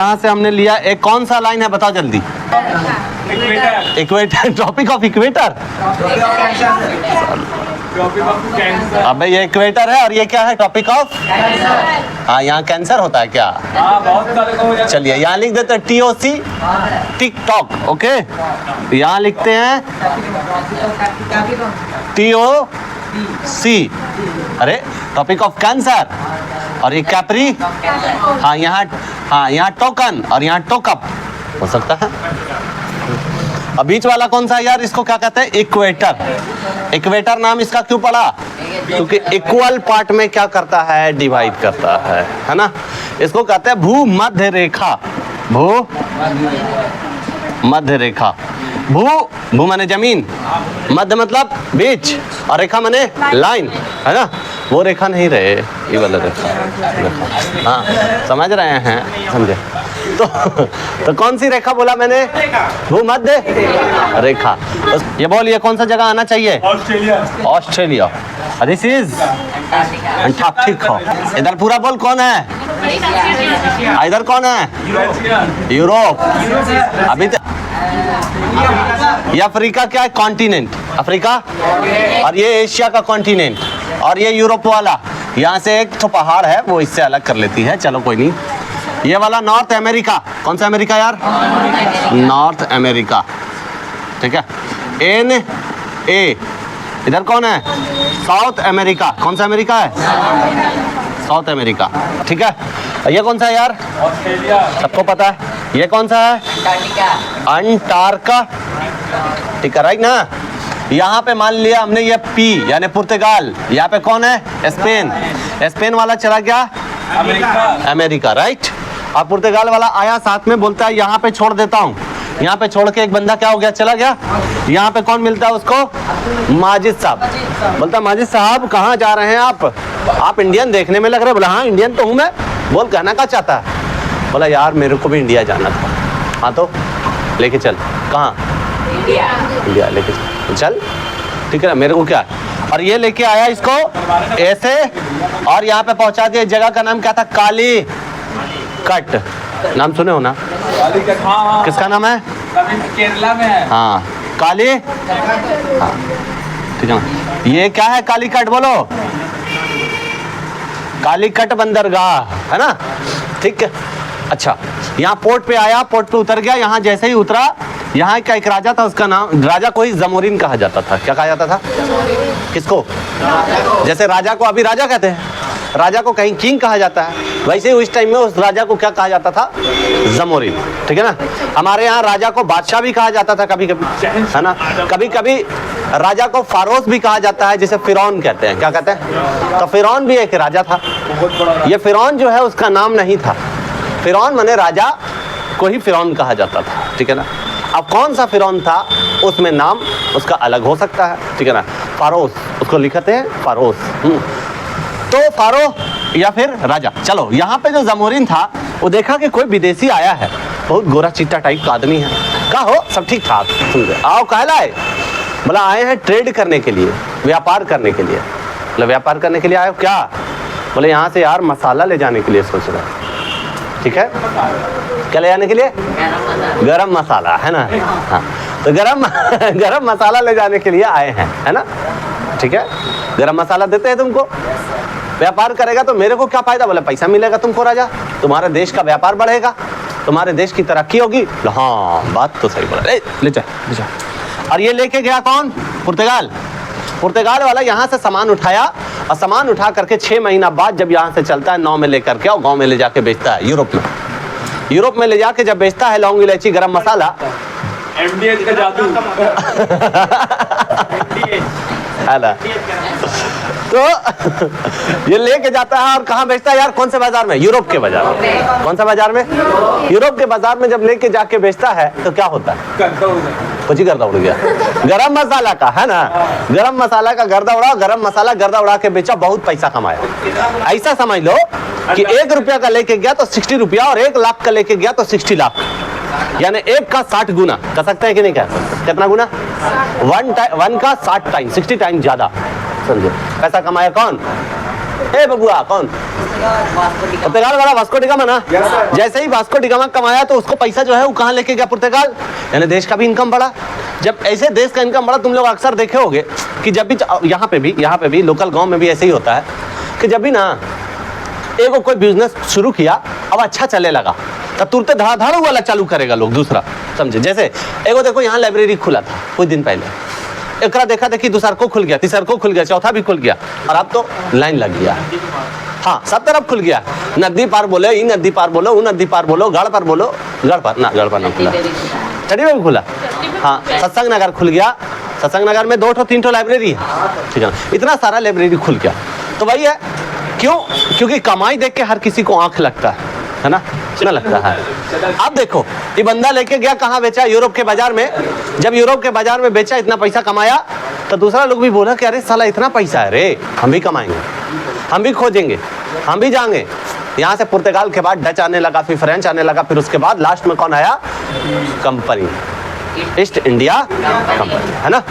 यहाँ से हमने लिया एक कौन सा लाइन है बताओ जल्दी। Equator, tropic of equator. अबे ये इक्वेटर है और ये क्या है, ट्रॉपिक ऑफ। हाँ यहाँ कैंसर होता है क्या? चलिए यहाँ लिख देते हैं TOC, टिकटॉक। ओके यहाँ लिखते हैं TOC, अरे टॉपिक ऑफ कैंसर। और ये कैप्री, हाँ यहाँ टोकन और यहाँ टोकअप हो सकता है। अब बीच वाला कौन सा यार, इसको क्या कहते हैं, इक्वेटर। इक्वेटर नाम इसका क्यों पड़ा? क्योंकि इक्वल पार्ट में क्या करता है, डिवाइड करता है ना। इसको कहते हैं भूमध्य रेखा। भू मध्य रेखा। भू माने जमीन, मध्य मतलब बीच, और रेखा माने लाइन, है ना। वो रेखा नहीं रहे, ये वाला रेखा। हाँ समझ रहे हैं, समझे। तो कौन सी रेखा बोला मैंने? भूमध्य रेखा। ये बोलिए कौन सा जगह आना चाहिए? ऑस्ट्रेलिया। This is Antarctica. इधर पूरा बोल कौन है? इधर कौन है? यूरोप। अभी ये अफ्रीका क्या है, कॉन्टिनेंट अफ्रीका, और ये एशिया का कॉन्टिनेंट, और ये यूरोप वाला। यहाँ से एक तो पहाड़ है वो इससे अलग कर लेती है, चलो कोई नहीं। ये वाला नॉर्थ अमेरिका। कौन सा अमेरिका यार? नॉर्थ अमेरिका, ठीक है। NA। इधर कौन है? South America. कौन सा अमेरिका है? साउथ अमेरिका, ठीक है। ये कौन सा है यार? ऑस्ट्रेलिया, सबको पता है। ये कौन सा है? अंटार्कटिका, ठीक है, राइट ना। यहाँ पे मान लिया हमने ये P यानी पुर्तगाल। यहाँ पे कौन है? स्पेन। स्पेन वाला चला गया अमेरिका, राइट। और पुर्तगाल वाला आया साथ में, बोलता है यहाँ पे छोड़ देता हूँ। यहाँ पे छोड़ के एक बंदा क्या हो गया, चला गया। यहाँ पे कौन मिलता है उसको? माजिद साहब। बोलता माजिद साहब कहाँ जा रहे हैं आप इंडियन देखने में लग रहे। बोला हाँ इंडियन तो हूँ मैं। बोल कहना क्या चाहता है? बोला यार मेरे को भी इंडिया जाना था। हाँ तो लेके चल। कहाँ? इंडिया लेके चल, ठीक है ना। मेरे को क्या, और ये लेके आया इसको ऐसे, और यहाँ पे पहुंचा दिया। जगह का नाम क्या था? काली कट। नाम सुने हो ना? हाँ। किसका नाम है? केरला में है। हाँ काली, हाँ ठीक है। ये क्या है काली कट? बोलो। काली कट बंदरगाह, है ना, ठीक है। अच्छा यहाँ पोर्ट पे आया, पोर्ट पे उतर गया। यहाँ जैसे ही उतरा, यहाँ का एक राजा था, उसका नाम, राजा को ही जमोरिन कहा जाता था। क्या कहा जाता था? किसको? जैसे राजा को अभी राजा कहते हैं, राजा को कहीं किंग कहा जाता है, वैसे ही उस टाइम में उस राजा को क्या कहा जाता था? जमोरिन, ठीक है ना। हमारे यहाँ राजा को बादशाह भी कहा जाता था कभी कभी, है ना। कभी कभी राजा को फारोस भी कहा जाता है, जिसे फिरौन कहते हैं। क्या कहते हैं? तो फिरौन भी एक राजा था। ये फिरौन जो है उसका नाम नहीं था। फिरौन माने राजा को ही फिरौन कहा जाता था, ठीक है ना। अब कौन सा फिरौन था उसमें नाम उसका अलग हो सकता है, ठीक है ना। फारोस, उसको लिखते हैं फारोस। तो फारो या फिर राजा। चलो यहाँ पे जो जमोरिन था वो देखा कि कोई विदेशी आया है, बहुत गोरा चिट्टा टाइप का आदमी है। कहा हो सब ठीक ठाक, सुन गए। आओ कहला है? बोला आए हैं ट्रेड करने के लिए, व्यापार करने के लिए। बोले व्यापार करने के लिए आए हो क्या? बोले यहाँ से यार मसाला ले जाने के लिए सोच रहा है, ठीक है। क्या ले जाने के लिए? गरम मसाला, है ना। हाँ तो गरम मसाला ले जाने के लिए आए हैं, है ना, ठीक है। गरम मसाला देते हैं तुमको, व्यापार करेगा तो मेरे को क्या फायदा? बोले पैसा मिलेगा तुमको राजा, तुम्हारे देश का व्यापार बढ़ेगा, तुम्हारे देश की तरक्की होगी। हाँ बात तो सही बोला, ले जा। और ये लेके गया कौन? पुर्तगाल। पुर्तगाल वाला यहाँ से सामान उठाया, और सामान उठा करके 6 महीना बाद जब यहाँ से चलता है, 9 में लेकर के और गाँव में ले जाके बेचता है यूरोप में। यूरोप में ले जाके जब बेचता है लौंग इलायची गरम मसाला, MDH का जादू है ना। तो ये लेके जाता है और कहाँ बेचता है यार? कौन से बाजार में? यूरोप के बाजार में। कौन सा बाजार में? यूरोप के बाजार में जब लेके जाके बेचता है तो क्या होता है? कुछ ही गर्दा उड़ गया गरम मसाला का, है ना। गरम मसाला का गर्दा उड़ा, गरम मसाला गर्दा उड़ा के बेचा, बहुत पैसा कमाया। ऐसा समझ लो कि 1 रुपया का लेके गया तो 60 रुपया, और 1 लाख का लेके गया तो 60 लाख, यानी 1 का 60 गुना। कह सकते हैं कि नहीं? कह सकते। कितना गुना? 1 का 60 टाइम, 60 टाइम ज्यादा, समझो। पैसा कमाया कौन? ए बबुआ कौन? पुर्तगाल वाला वास्को डी गामा ना। जैसे ही वास्को डी गामा कमाया तो उसको पैसा जो है वो कहाँ लेके गया? पुर्तगाल। यानी देश का भी इनकम बढ़ा। जब ऐसे देश का इनकम बढ़ा, तुम लोग अक्सर देखे होगे कि जब भी यहाँ पे भी लोकल गांव में भी ऐसे ही होता है कि जब भी ना एगो कोई बिजनेस शुरू किया, अब अच्छा चले लगा तो तुरंत धड़ाधड़ वाला चालू करेगा लोग दूसरा, समझे? जैसे एगो देखो यहाँ लाइब्रेरी खुला था कुछ दिन पहले, एक देखा देखी दूसरा को खुल गया, तीसरा को खुल गया, चौथा भी खुल गया, और अब तो लाइन लग गया। हाँ, सब तरफ खुल गया। नदी पार बोले, ई नदी पार बोलो, वो नदी पार बोलो, गढ़ पर बोलो, गढ़ पर ना खुला, चढ़ी में भी खुला। हाँ, सत्संग नगर खुल गया। सत्संग नगर में 2 3 लाइब्रेरी है, ठीक है, इतना सारा लाइब्रेरी खुल गया। तो वही है, क्यों? क्योंकि कमाई देख के हर किसी को आंख लगता है ना, ना लगता है। अब देखो ये बंदा लेके गया कहाँ बेचा? यूरोप के बाजार में। जब यूरोप के बाजार में बेचा, इतना पैसा कमाया, तो दूसरा लोग भी बोला कि अरे साला इतना पैसा है रे, हम भी कमाएंगे, हम भी खोजेंगे, हम भी जाएंगे। यहाँ से पुर्तगाल के बाद डच आने लगा, फिर फ्रेंच आने लगा, फिर उसके बाद लास्ट में कौन आया? कंपनी, ईस्ट इंडिया कंपनी, है ना।